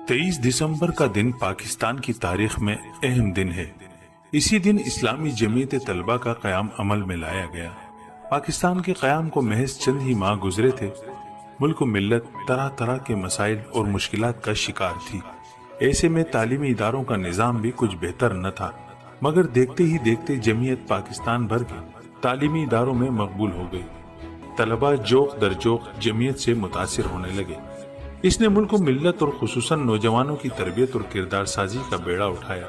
23 دسمبر کا دن پاکستان کی تاریخ میں اہم دن ہے۔ اسی دن اسلامی جمعیت طلبہ کا قیام عمل میں لایا گیا۔ پاکستان کے قیام کو محض چند ہی ماہ گزرے تھے۔ ملک و ملت طرح طرح کے مسائل اور مشکلات کا شکار تھی۔ ایسے میں تعلیمی اداروں کا نظام بھی کچھ بہتر نہ تھا، مگر دیکھتے ہی دیکھتے جمعیت پاکستان بھر کے تعلیمی اداروں میں مقبول ہو گئی۔ طلبہ جوق در جوق جمعیت سے متاثر ہونے لگے۔ اس نے ملک و ملت اور خصوصاً نوجوانوں کی تربیت اور کردار سازی کا بیڑا اٹھایا۔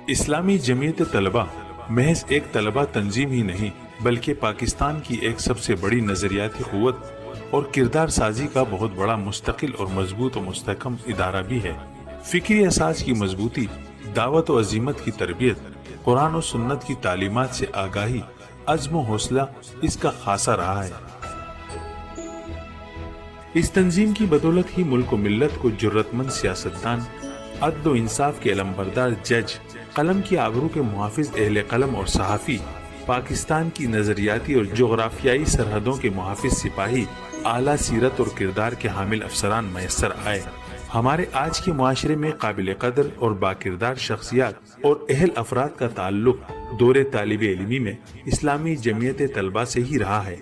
اسلامی جمعیت طلبہ محض ایک طلبہ تنظیم ہی نہیں، بلکہ پاکستان کی ایک سب سے بڑی نظریاتی قوت اور کردار سازی کا بہت بڑا مستقل اور مضبوط و مستحکم ادارہ بھی ہے۔ فکری اساس کی مضبوطی، دعوت و عزیمت کی تربیت، قرآن و سنت کی تعلیمات سے آگاہی، عزم و حوصلہ اس کا خاصہ رہا ہے۔ اس تنظیم کی بدولت ہی ملک و ملت کو جرت مند سیاستدان، عدل و انصاف کے علمبردار جج، قلم کی آبرو کے محافظ اہل قلم اور صحافی، پاکستان کی نظریاتی اور جغرافیائی سرحدوں کے محافظ سپاہی، اعلیٰ سیرت اور کردار کے حامل افسران میسر آئے۔ ہمارے آج کے معاشرے میں قابل قدر اور باکردار شخصیات اور اہل افراد کا تعلق دور طالب علمی میں اسلامی جمعیت طلبہ سے ہی رہا ہے۔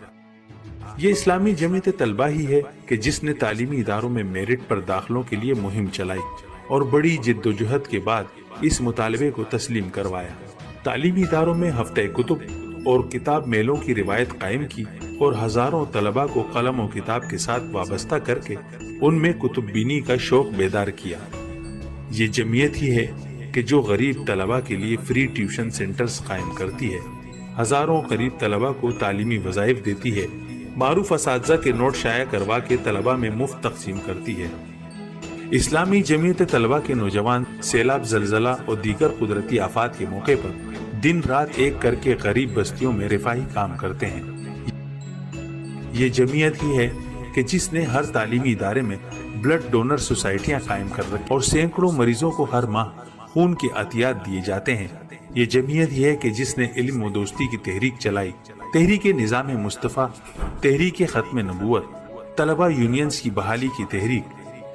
یہ اسلامی جمعیت طلبہ ہی ہے کہ جس نے تعلیمی اداروں میں میرٹ پر داخلوں کے لیے مہم چلائی اور بڑی جد و جہد کے بعد اس مطالبے کو تسلیم کروایا۔ تعلیمی اداروں میں ہفتہ کتب اور کتاب میلوں کی روایت قائم کی اور ہزاروں طلبہ کو قلم و کتاب کے ساتھ وابستہ کر کے ان میں کتب بینی کا شوق بیدار کیا۔ یہ جمعیت ہی ہے کہ جو غریب طلبہ کے لیے فری ٹیوشن سینٹرز قائم کرتی ہے، ہزاروں غریب طلبہ کو تعلیمی وظائف دیتی ہے، معروف اساتذہ کے نوٹ شائع کروا کے طلبہ میں مفت تقسیم کرتی ہے۔ اسلامی جمعیت طلبہ کے نوجوان سیلاب، زلزلہ اور دیگر قدرتی آفات کے موقع پر دن رات ایک کر کے غریب بستیوں میں رفاہی کام کرتے ہیں۔ یہ جمعیت ہی ہے کہ جس نے ہر تعلیمی ادارے میں بلڈ ڈونر سوسائٹیاں قائم کر رکھی اور سینکڑوں مریضوں کو ہر ماہ خون کے عطیات دیے جاتے ہیں۔ یہ جمعیت ہی ہے کہ جس نے علم و دوستی کی تحریک چلائی، تحریک نظام مصطفیٰ، تحریک ختم نبوت، طلبہ یونینز کی بحالی کی تحریک،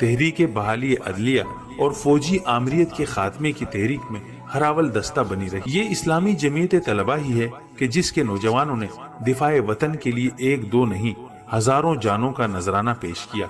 تحریک بحالی عدلیہ اور فوجی آمریت کے خاتمے کی تحریک میں ہراول دستہ بنی رہی۔ یہ اسلامی جمعیت طلبہ ہی ہے کہ جس کے نوجوانوں نے دفاع وطن کے لیے ایک دو نہیں، ہزاروں جانوں کا نذرانہ پیش کیا۔